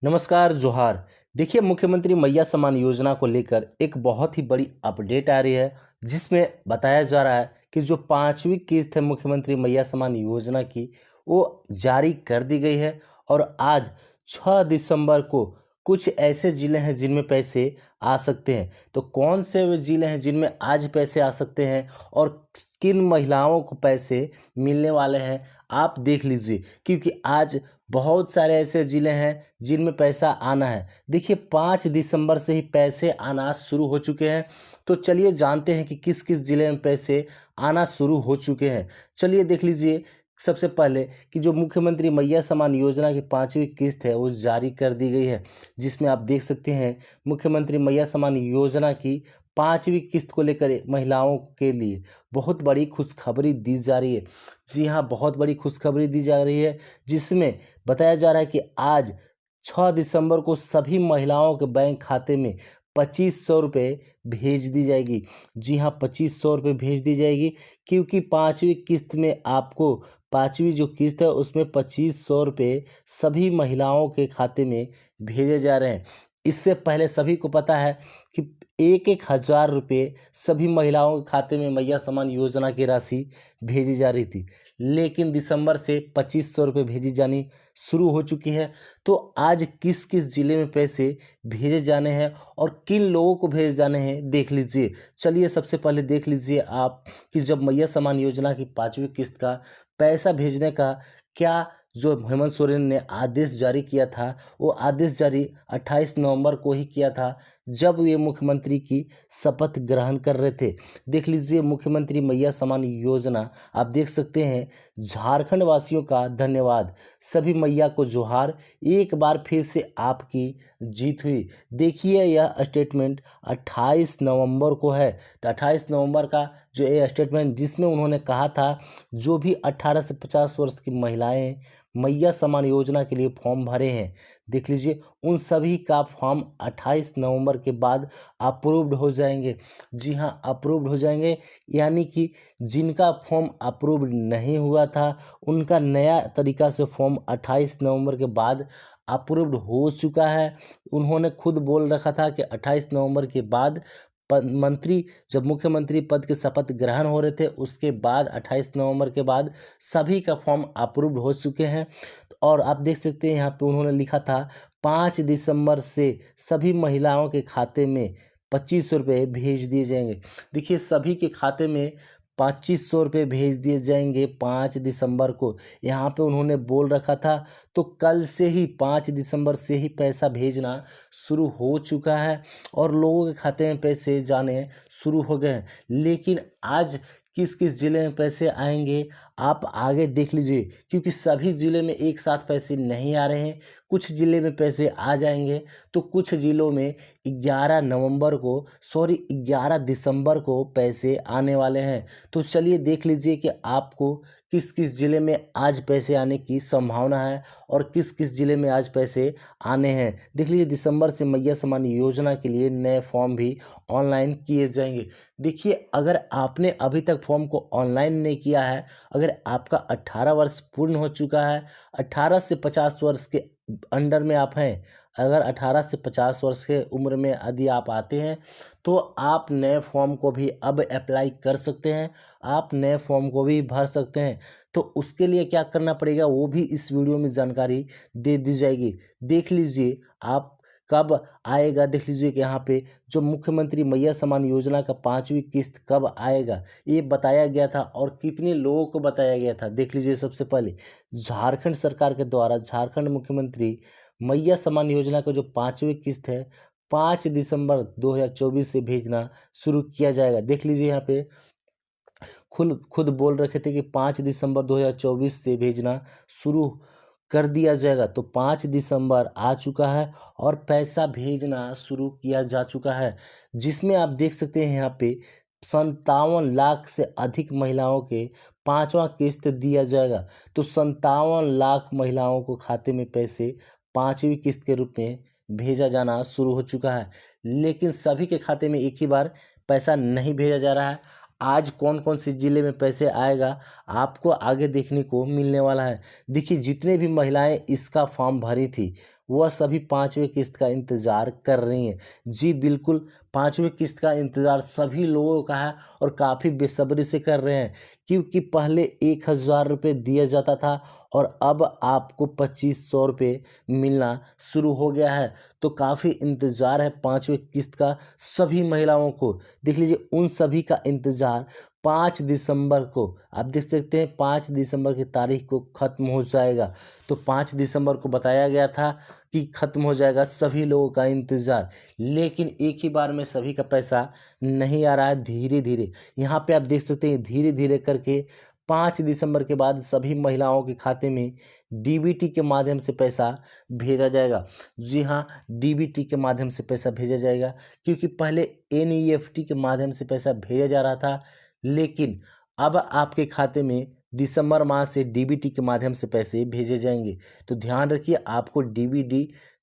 नमस्कार जोहार। देखिए, मुख्यमंत्री मैया सम्मान योजना को लेकर एक बहुत ही बड़ी अपडेट आ रही है, जिसमें बताया जा रहा है कि जो पांचवी किस्त है मुख्यमंत्री मैया सम्मान योजना की, वो जारी कर दी गई है। और आज 6 दिसंबर को कुछ ऐसे ज़िले हैं जिनमें पैसे आ सकते हैं। तो कौन से वे ज़िले हैं जिनमें आज पैसे आ सकते हैं और किन महिलाओं को पैसे मिलने वाले हैं, आप देख लीजिए। क्योंकि आज बहुत सारे ऐसे ज़िले हैं जिनमें पैसा आना है। देखिए, 5 दिसंबर से ही पैसे आना शुरू हो चुके हैं। तो चलिए जानते हैं कि किस किस ज़िले में पैसे आना शुरू हो चुके हैं। चलिए देख लीजिए सबसे पहले कि जो मुख्यमंत्री मैया सम्मान योजना की पांचवी किस्त है वो जारी कर दी गई है, जिसमें आप देख सकते हैं मुख्यमंत्री मैया सम्मान योजना की पांचवी किस्त को लेकर महिलाओं के लिए बहुत बड़ी खुशखबरी दी जा रही है। जी हाँ, बहुत बड़ी खुशखबरी दी जा रही है, जिसमें बताया जा रहा है कि आज 6 दिसंबर को सभी महिलाओं के बैंक खाते में 2500 रुपये भेज दी जाएगी। जी हाँ, 2500 रुपये भेज दी जाएगी, क्योंकि पाँचवीं किस्त में आपको पाँचवीं जो किस्त है उसमें 2500 रुपये सभी महिलाओं के खाते में भेजे जा रहे हैं। इससे पहले सभी को पता है कि 1-1 हज़ार रुपये सभी महिलाओं के खाते में मैया सम्मान योजना की राशि भेजी जा रही थी, लेकिन दिसंबर से 2500 रुपये भेजी जानी शुरू हो चुकी है। तो आज किस किस ज़िले में पैसे भेजे जाने हैं और किन लोगों को भेजे जाने हैं, देख लीजिए। चलिए सबसे पहले देख लीजिए आप कि जब मैया सम्मान योजना की पाँचवीं किस्त का पैसा भेजने का क्या जो हेमंत सोरेन ने आदेश जारी किया था, वो आदेश जारी 28 नवंबर को ही किया था, जब ये मुख्यमंत्री की शपथ ग्रहण कर रहे थे। देख लीजिए, मुख्यमंत्री मैया सम्मान योजना आप देख सकते हैं। झारखंड वासियों का धन्यवाद, सभी मैया को जोहार, एक बार फिर से आपकी जीत हुई। देखिए, यह स्टेटमेंट 28 नवंबर को है। तो 28 नवंबर का जो ये स्टेटमेंट, जिसमें उन्होंने कहा था जो भी 18 से 50 वर्ष की महिलाएं मैया सम्मान योजना के लिए फॉर्म भरे हैं, देख लीजिए, उन सभी का फॉर्म 28 नवंबर के बाद अप्रूव्ड हो जाएंगे। जी हाँ, अप्रूव्ड हो जाएंगे, यानी कि जिनका फॉर्म अप्रूव्ड नहीं हुआ था उनका नया तरीका से फॉर्म 28 नवंबर के बाद अप्रूव्ड हो चुका है। उन्होंने खुद बोल रखा था कि 28 नवंबर के बाद मंत्री जब मुख्यमंत्री पद के शपथ ग्रहण हो रहे थे, उसके बाद 28 नवंबर के बाद सभी का फॉर्म अप्रूव्ड हो चुके हैं। और आप देख सकते हैं यहाँ पे उन्होंने लिखा था 5 दिसंबर से सभी महिलाओं के खाते में 2500 रुपये भेज दिए जाएंगे। देखिए, सभी के खाते में 2500 रुपये भेज दिए जाएंगे 5 दिसंबर को, यहाँ पे उन्होंने बोल रखा था। तो कल से ही 5 दिसंबर से ही पैसा भेजना शुरू हो चुका है और लोगों के खाते में पैसे जाने शुरू हो गए हैं। लेकिन आज किस किस ज़िले में पैसे आएंगे आप आगे देख लीजिए, क्योंकि सभी ज़िले में एक साथ पैसे नहीं आ रहे हैं। कुछ ज़िले में पैसे आ जाएंगे तो कुछ ज़िलों में 11 दिसंबर को पैसे आने वाले हैं। तो चलिए देख लीजिए कि आपको किस किस ज़िले में आज पैसे आने की संभावना है और किस किस ज़िले में आज पैसे आने हैं। देख लीजिए, दिसंबर से मैया सम्मान योजना के लिए नए फॉर्म भी ऑनलाइन किए जाएंगे। देखिए, अगर आपने अभी तक फॉर्म को ऑनलाइन नहीं किया है, अगर आपका 18 वर्ष पूर्ण हो चुका है, 18 से 50 वर्ष के अंडर में आप हैं, अगर 18 से 50 वर्ष के उम्र में यदि आप आते हैं, तो आप नए फॉर्म को भी अब अप्लाई कर सकते हैं, आप नए फॉर्म को भी भर सकते हैं। तो उसके लिए क्या करना पड़ेगा वो भी इस वीडियो में जानकारी दे दी जाएगी। देख लीजिए आप कब आएगा, देख लीजिए कि यहाँ पे जो मुख्यमंत्री मैया सम्मान योजना का पाँचवीं किस्त कब आएगा ये बताया गया था और कितने लोगों को बताया गया था। देख लीजिए, सबसे पहले झारखंड सरकार के द्वारा झारखंड मुख्यमंत्री मैया सम्मान योजना का जो पाँचवीं किस्त है 5 दिसंबर 2024 से भेजना शुरू किया जाएगा। देख लीजिए, यहाँ पे खुद खुद बोल रखे थे कि 5 दिसंबर 2024 से भेजना शुरू कर दिया जाएगा। तो 5 दिसंबर आ चुका है और पैसा भेजना शुरू किया जा चुका है, जिसमें आप देख सकते हैं यहाँ पे 57 लाख से अधिक महिलाओं के पांचवा किस्त दिया जाएगा। तो 57 लाख महिलाओं को खाते में पैसे पांचवी किस्त के रूप में भेजा जाना शुरू हो चुका है, लेकिन सभी के खाते में एक ही बार पैसा नहीं भेजा जा रहा है। आज कौन कौन से ज़िले में पैसे आएगा आपको आगे देखने को मिलने वाला है। देखिए, जितने भी महिलाएं इसका फॉर्म भरी थी वह सभी पाँचवें किस्त का इंतज़ार कर रही हैं। जी बिल्कुल, पाँचवें किस्त का इंतज़ार सभी लोगों का है और काफ़ी बेसब्री से कर रहे हैं, क्योंकि पहले 1,000 रुपये दिया जाता था और अब आपको 2,500 रुपये मिलना शुरू हो गया है। तो काफ़ी इंतज़ार है पाँचवें किस्त का सभी महिलाओं को। देख लीजिए, उन सभी का इंतज़ार 5 दिसंबर को, आप देख सकते हैं 5 दिसंबर की तारीख को ख़त्म हो जाएगा। तो 5 दिसंबर को बताया गया था कि ख़त्म हो जाएगा सभी लोगों का इंतज़ार, लेकिन एक ही बार में सभी का पैसा नहीं आ रहा है, धीरे धीरे। यहाँ पे आप देख सकते हैं धीरे धीरे करके 5 दिसंबर के बाद सभी महिलाओं के खाते में डीबीटी के माध्यम से पैसा भेजा जाएगा। जी हाँ, डीबीटी के माध्यम से पैसा भेजा जाएगा, क्योंकि पहले एनईएफटी के माध्यम से पैसा भेजा जा रहा था, लेकिन अब आपके खाते में दिसंबर माह से डीबीटी के माध्यम से पैसे भेजे जाएंगे। तो ध्यान रखिए, आपको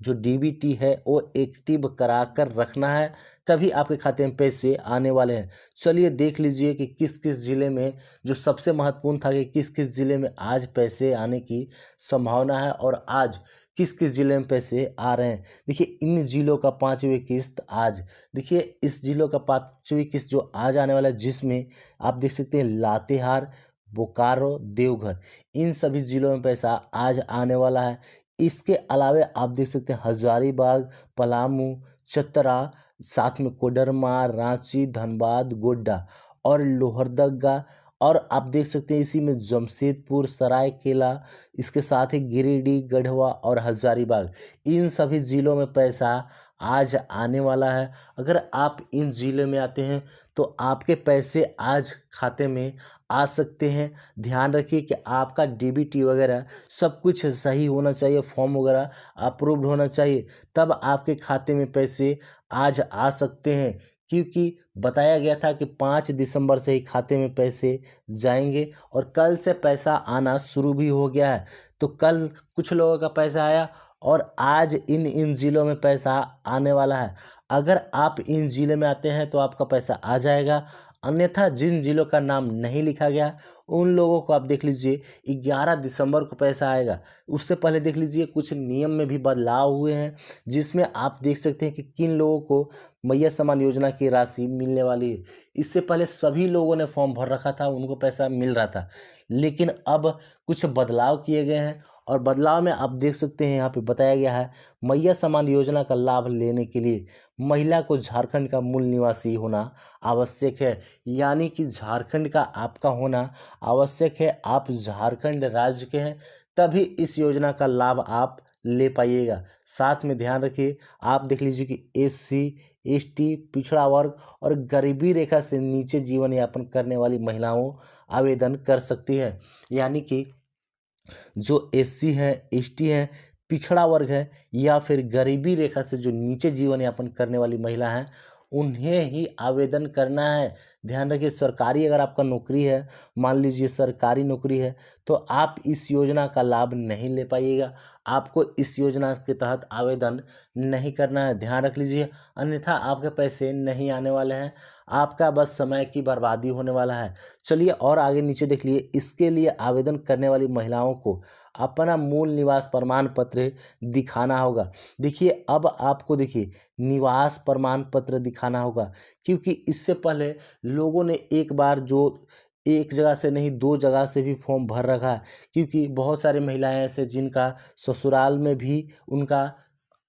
डीबीटी है वो एक्टिव करा कर रखना है, तभी आपके खाते में पैसे आने वाले हैं। चलिए देख लीजिए कि किस किस ज़िले में, जो सबसे महत्वपूर्ण था कि किस किस ज़िले में आज पैसे आने की संभावना है और आज किस किस ज़िले में पैसे आ रहे हैं। देखिए, इन ज़िलों का पाँचवीं किस्त आज, देखिए इस ज़िलों का पाँचवीं किस्त जो आज आने वाला है, जिसमें आप देख सकते हैं लातेहार, बोकारो, देवघर, इन सभी ज़िलों में पैसा आज आने वाला है। इसके अलावे आप देख सकते हैं हजारीबाग, पलामू, चतरा, साथ में कोडरमा, रांची, धनबाद, गोड्डा और लोहरदगा, और आप देख सकते हैं इसी में जमशेदपुर, सरायकेला, इसके साथ ही गिरिडीह, गढ़वा और हजारीबाग, इन सभी ज़िलों में पैसा आज आने वाला है। अगर आप इन ज़िलों में आते हैं तो आपके पैसे आज खाते में आ सकते हैं। ध्यान रखिए कि आपका डीबीटी वगैरह सब कुछ सही होना चाहिए, फॉर्म वगैरह अप्रूव्ड होना चाहिए, तब आपके खाते में पैसे आज आ सकते हैं। क्योंकि बताया गया था कि 5 दिसंबर से ही खाते में पैसे जाएंगे और कल से पैसा आना शुरू भी हो गया है। तो कल कुछ लोगों का पैसा आया और आज इन ज़िलों में पैसा आने वाला है। अगर आप इन ज़िले में आते हैं तो आपका पैसा आ जाएगा, अन्यथा जिन ज़िलों का नाम नहीं लिखा गया उन लोगों को आप देख लीजिए 11 दिसंबर को पैसा आएगा। उससे पहले देख लीजिए कुछ नियम में भी बदलाव हुए हैं, जिसमें आप देख सकते हैं कि किन लोगों को मैया सम्मान योजना की राशि मिलने वाली है। इससे पहले सभी लोगों ने फॉर्म भर रखा था, उनको पैसा मिल रहा था, लेकिन अब कुछ बदलाव किए गए हैं और बदलाव में आप देख सकते हैं यहाँ पे बताया गया है, मैया सम्मान योजना का लाभ लेने के लिए महिला को झारखंड का मूल निवासी होना आवश्यक है। यानी कि झारखंड का आपका होना आवश्यक है, आप झारखंड राज्य के हैं तभी इस योजना का लाभ आप ले पाइएगा। साथ में ध्यान रखिए, आप देख लीजिए कि एससी, एसटी, पिछड़ा वर्ग और गरीबी रेखा से नीचे जीवन यापन करने वाली महिलाओं आवेदन कर सकती हैं। यानी कि जो एससी है, एसटी है, पिछड़ा वर्ग है या फिर गरीबी रेखा से जो नीचे जीवन यापन करने वाली महिला हैं, उन्हें ही आवेदन करना है। ध्यान रखिए, सरकारी अगर आपका नौकरी है, मान लीजिए सरकारी नौकरी है, तो आप इस योजना का लाभ नहीं ले पाइएगा, आपको इस योजना के तहत आवेदन नहीं करना है। ध्यान रख लीजिए, अन्यथा आपके पैसे नहीं आने वाले हैं, आपका बस समय की बर्बादी होने वाला है। चलिए और आगे नीचे देख लिए, इसके लिए आवेदन करने वाली महिलाओं को अपना मूल निवास प्रमाण पत्र दिखाना होगा। देखिए, अब आपको देखिए निवास प्रमाण पत्र दिखाना होगा, क्योंकि इससे पहले लोगों ने एक बार जो एक जगह से नहीं 2 जगह से भी फॉर्म भर रखा है, क्योंकि बहुत सारी महिलाएं ऐसे जिनका ससुराल में भी उनका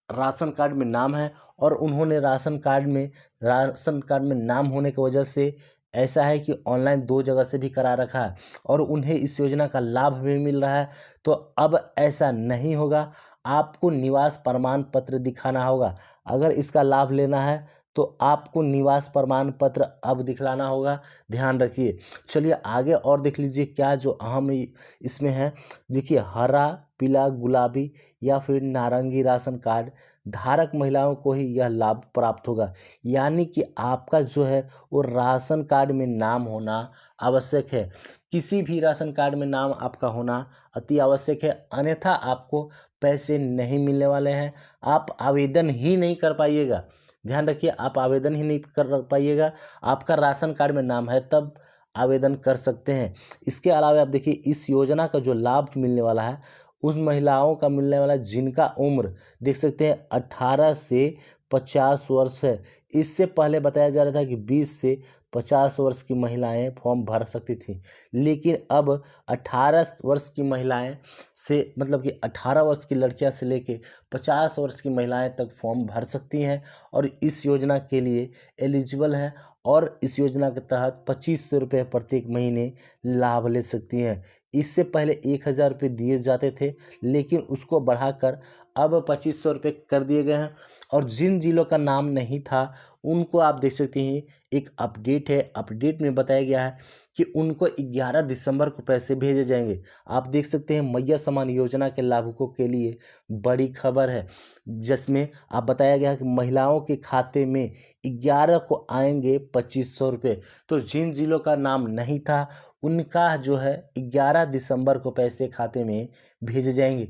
राशन कार्ड में नाम है और उन्होंने राशन कार्ड में नाम होने की वजह से ऐसा है कि ऑनलाइन 2 जगह से भी करा रखा है और उन्हें इस योजना का लाभ भी मिल रहा है। तो अब ऐसा नहीं होगा, आपको निवास प्रमाण पत्र दिखाना होगा। अगर इसका लाभ लेना है तो आपको निवास प्रमाण पत्र अब दिखलाना होगा, ध्यान रखिए। चलिए आगे और देख लीजिए क्या जो अहम इसमें है। देखिए, हरा, पीला, गुलाबी या फिर नारंगी राशन कार्ड धारक महिलाओं को ही यह लाभ प्राप्त होगा। यानी कि आपका जो है वो राशन कार्ड में नाम होना आवश्यक है। किसी भी राशन कार्ड में नाम आपका होना अति आवश्यक है, अन्यथा आपको पैसे नहीं मिलने वाले हैं, आप आवेदन ही नहीं कर पाइएगा। ध्यान रखिए, आप आवेदन ही नहीं कर पाइएगा, आपका राशन कार्ड में नाम है तब आवेदन कर सकते हैं। इसके अलावा आप देखिए, इस योजना का जो लाभ मिलने वाला है उन महिलाओं का मिलने वाला जिनका उम्र देख सकते हैं 18 से 50 वर्ष है। इससे पहले बताया जा रहा था कि 20 से 50 वर्ष की महिलाएं फॉर्म भर सकती थी, लेकिन अब 18 वर्ष की महिलाएं से मतलब कि 18 वर्ष की लड़कियां से लेके 50 वर्ष की महिलाएं तक फॉर्म भर सकती हैं और इस योजना के लिए एलिजिबल हैं और इस योजना के तहत 2500 रुपये प्रत्येक महीने लाभ ले सकती हैं। इससे पहले 1000 रुपये दिए जाते थे, लेकिन उसको बढ़ाकर अब 2500 रुपये कर दिए गए हैं। और जिन जिलों का नाम नहीं था उनको आप देख सकते हैं, एक अपडेट है, अपडेट में बताया गया है कि उनको 11 दिसंबर को पैसे भेजे जाएंगे। आप देख सकते हैं मैया सम्मान योजना के लाभुकों के लिए बड़ी खबर है, जिसमें आप बताया गया है कि महिलाओं के खाते में 11 को आएंगे 2500 रुपये। तो जिन जिलों का नाम नहीं था उनका जो है 11 दिसंबर को पैसे खाते में भेजे जाएंगे।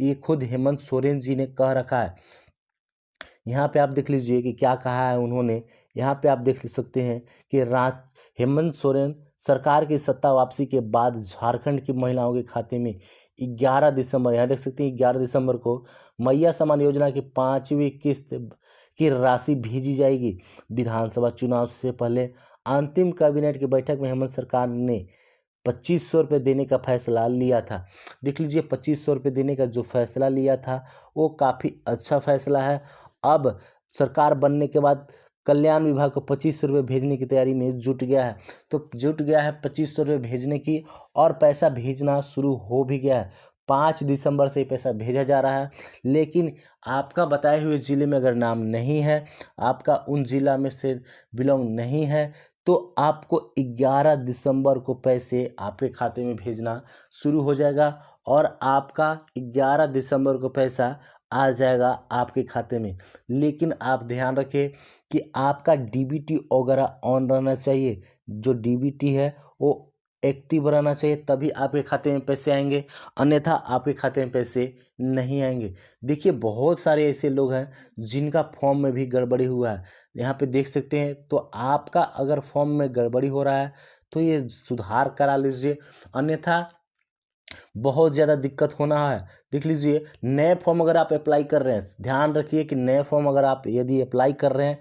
ये खुद हेमंत सोरेन जी ने कह रखा है। यहाँ पे आप देख लीजिए कि क्या कहा है उन्होंने। यहाँ पे आप देख सकते हैं कि हेमंत सोरेन सरकार की सत्ता वापसी के बाद झारखंड की महिलाओं के खाते में 11 दिसंबर, यहाँ देख सकते हैं 11 दिसंबर को मैया सम्मान योजना की 5वीं किस्त की राशि भेजी जाएगी। विधानसभा चुनाव से पहले अंतिम कैबिनेट की बैठक में हेमंत सरकार ने 2500 रुपये देने का फैसला लिया था। देख लीजिए 2500 रुपये देने का जो फैसला लिया था वो काफ़ी अच्छा फैसला है। अब सरकार बनने के बाद कल्याण विभाग को 2500 रुपये भेजने की तैयारी में जुट गया है। तो जुट गया है 2500 रुपये भेजने की और पैसा भेजना शुरू हो भी गया है। 5 दिसंबर से पैसा भेजा जा रहा है। लेकिन आपका बताए हुए ज़िले में अगर नाम नहीं है, आपका उन ज़िला में से बिलोंग नहीं है, तो आपको 11 दिसंबर को पैसे आपके खाते में भेजना शुरू हो जाएगा और आपका 11 दिसंबर को पैसा आ जाएगा आपके खाते में। लेकिन आप ध्यान रखें कि आपका डीबीटी वगैरह ऑन रहना चाहिए। जो डीबीटी है वो एक्टिव रहना चाहिए, तभी आपके खाते में पैसे आएंगे, अन्यथा आपके खाते में पैसे नहीं आएंगे। देखिए बहुत सारे ऐसे लोग हैं जिनका फॉर्म में भी गड़बड़ी हुआ है, यहाँ पे देख सकते हैं। तो आपका अगर फॉर्म में गड़बड़ी हो रहा है तो ये सुधार करा लीजिए, अन्यथा बहुत ज़्यादा दिक्कत होना है। देख लीजिए नए फॉर्म अगर आप अप्लाई कर रहे हैं, ध्यान रखिए कि नए फॉर्म अगर आप यदि अप्लाई कर रहे हैं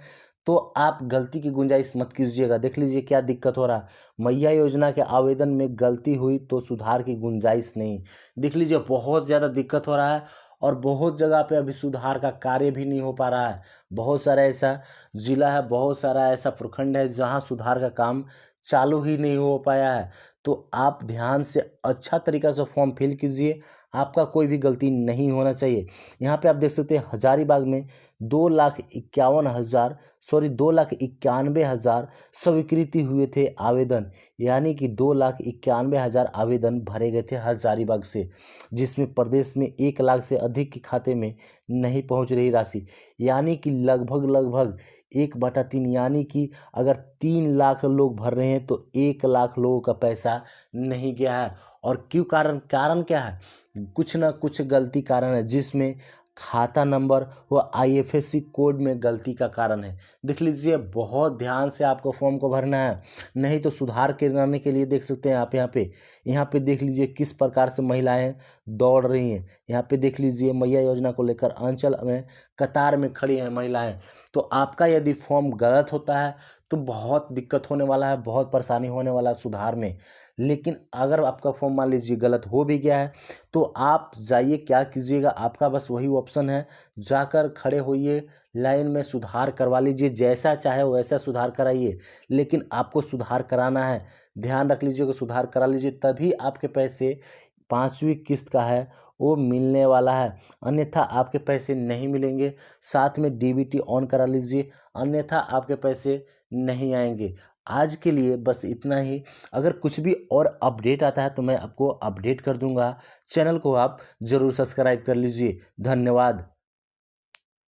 तो आप गलती की गुंजाइश मत कीजिएगा। देख लीजिए क्या दिक्कत हो रहा है, मैया योजना के आवेदन में गलती हुई तो सुधार की गुंजाइश नहीं। देख लीजिए बहुत ज़्यादा दिक्कत हो रहा है और बहुत जगह पे अभी सुधार का कार्य भी नहीं हो पा रहा है। बहुत सारा ऐसा ज़िला है, बहुत सारा ऐसा प्रखंड है जहाँ सुधार का काम चालू ही नहीं हो पाया है। तो आप ध्यान से अच्छा तरीक़ा से फॉर्म फिल कीजिए, आपका कोई भी गलती नहीं होना चाहिए। यहाँ पे आप देख सकते हैं हजारीबाग में 2,91,000 स्वीकृति हुए थे आवेदन, यानी कि 2,91,000 आवेदन भरे गए थे हजारीबाग से, जिसमें प्रदेश में 1 लाख से अधिक के खाते में नहीं पहुँच रही राशि, यानी कि लगभग 1/3, यानी कि अगर 3 लाख लोग भर रहे हैं तो 1 लाख लोगों का पैसा नहीं गया है। और क्यों? कारण क्या है? कुछ ना कुछ गलती कारण है, जिसमें खाता नंबर व आईएफएससी कोड में गलती का कारण है। देख लीजिए बहुत ध्यान से आपको फॉर्म को भरना है, नहीं तो सुधार कराने के लिए देख सकते हैं आप यहाँ पे देख लीजिए किस प्रकार से महिलाएं दौड़ रही हैं। यहाँ पे देख लीजिए मैया योजना को लेकर अंचल में कतार में खड़ी हैं महिलाएं। तो आपका यदि फॉर्म गलत होता है तो बहुत दिक्कत होने वाला है, बहुत परेशानी होने वाला है सुधार में। लेकिन अगर आपका फॉर्म मान लीजिए गलत हो भी गया है तो आप जाइए, क्या कीजिएगा, आपका बस वही ऑप्शन है, जाकर खड़े होइए लाइन में, सुधार करवा लीजिए, जैसा चाहे वैसा सुधार कराइए, लेकिन आपको सुधार कराना है। ध्यान रख लीजिए कि सुधार करा लीजिए, तभी आपके पैसे 5वीं किस्त का है वो मिलने वाला है, अन्यथा आपके पैसे नहीं मिलेंगे। साथ में डीबीटी ऑन करा लीजिए, अन्यथा आपके पैसे नहीं आएंगे। आज के लिए बस इतना ही। अगर कुछ भी और अपडेट आता है तो मैं आपको अपडेट कर दूंगा। चैनल को आप ज़रूर सब्सक्राइब कर लीजिए। धन्यवाद।